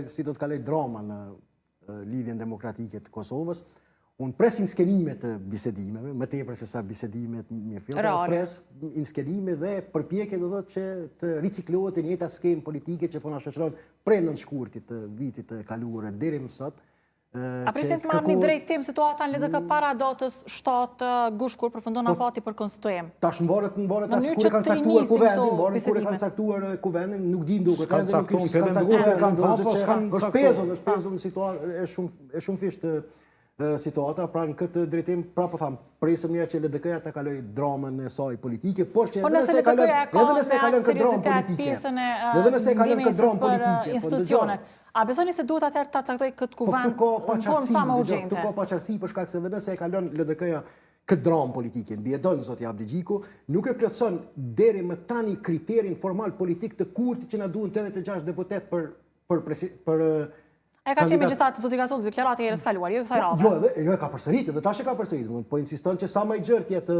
si do të kaloj drama në lidhjen demokratike të Kosovës. Unë pres inskenime të bisedimeve, më tepër se sa bisedimet mirë fillta, pres inskenime dhe përpjekje do thotë që të riciklohet në njëjta skemë politike që po na shoqëron brenda shkurtit të vitit të kaluar deri më sot. A presin të marrni drejtim situatën LDK para datës 7 gush kur përfundon afati për konstituim? Tash mbaret as kur e kanë caktuar kuvendin, nuk di duket kanë caktuar, kanë thënë është pezon në situatë është shumë fisht situata, pra në këtë drejtim, pra po tham, presëm njerë që LDK-ja ta kaloj dramën e saj politike, por që edhe nëse e kalon këtë dramë politike, edhe nëse e kalon këtë dramë politike, institucionet, a besoni se duhet atëherë ta caktoj këtë kuvend në formë sa më urgjente? Këtu ka paqartësi për shkak se edhe nëse e kalon LDK-ja këtë dramë politike, mbi e don zoti Abdi Gjiku, nuk e plotson deri më tani kriterin formal politik të kurti që na duhen 86 deputet për e ka qenë megjithatë zoti Gasolli deklarati herës kaluar, jo kësaj radhe. Jo, e ka përsëritur, dhe tash e ka përsëritur, po insiston që sa më i gjerë jetë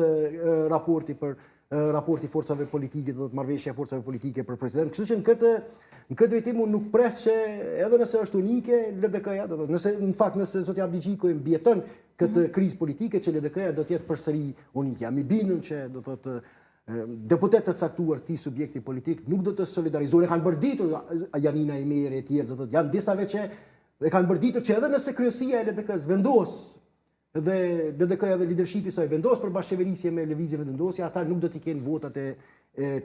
raporti forcave politike, do të marrëveshja forcave politike për president. Kështu që në këtë drejtim unë nuk pres që edhe nëse është unike LDK-ja, do të thotë, nëse zoti Abdi Gjiku e mbijeton këtë krizë politike që LDK-ja do të jetë përsëri unike. Jam i bindur që do thotë deputetët të caktuar ti subjekti politik nuk do të solidarizohen, e kanë bërditur Janina Emeri e tjerë, do thotë, janë disa veç e kanë bërditur që edhe nëse kryesia e LDK-s vendos dhe LDK-ja dhe leadershipi saj vendos për bashkëqeverisje me lëvizje vendosje, ata nuk do t'i kenë votat e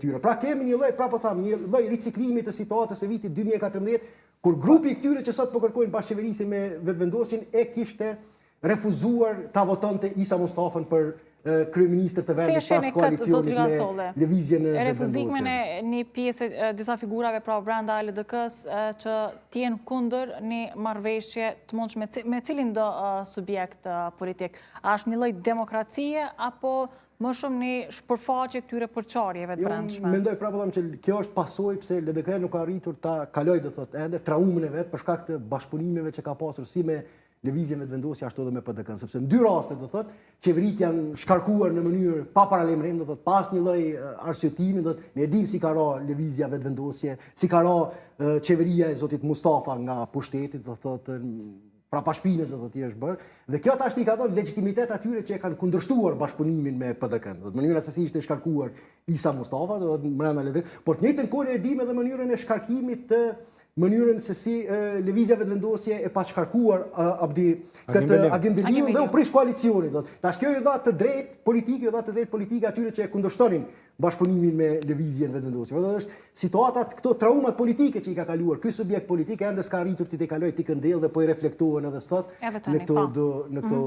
tyre. Pra kemi një lloj, pra po tham, një lloj riciklimi të situatës së vitit 2014, kur grupi i këtyre që sot po kërkojnë bashkëqeverisje me vetëvendosjen e kishte refuzuar ta votonte Isa Mustafën për kryeministër të vendit pas koalicionit me lëvizjen e vendosjes. Refuzikmin e një pjesë disa figurave pra brenda LDK-s që t'jenë kundër një marrëveshje të mundshme me cilin do subjekt politik. A është një lloj demokracie apo më shumë një shpërfaqje këtyre përçarjeve të brendshme? Mendoj prapë që kjo është pasojë pse LDK nuk ka arritur ta kalojë do thotë edhe traumën e vet për shkak të bashkëpunimeve që ka pasur si me lëvizjen me vendosje ashtu edhe me PDK-n, sepse në dy raste do thotë qeveritë janë shkarkuar në mënyrë pa paralajmërim, do thotë pas një lloj arsyetimi, do thotë ne dimë si ka ra lëvizja vetvendosje, si ka ra qeveria e zotit Mustafa nga pushteti, do thotë pra pa shpinës do thotë është bërë, dhe kjo tash i ka dhënë legjitimitet atyre që e kanë kundërshtuar bashkëpunimin me PDK-n. Do të mënyra se si ishte shkarkuar Isa Mustafa, do thotë brenda LDK, por në njëjtën kohë e dimë edhe mënyrën e shkarkimit të mënyrën se si lëvizja vetëvendosje e pa shkarkuar këtë Agim Beliun dhe u prish koalicionit. Tash kjo i dha të drejtë politike atyre që e kundërshtonin bashkëpunimin me lëvizjen vetëvendosje. Është situatat këto traumat politike që i ka kaluar ky subjekt politik ende s'ka arritur ti të kalojë ti këndell dhe po i reflektohen edhe sot në këto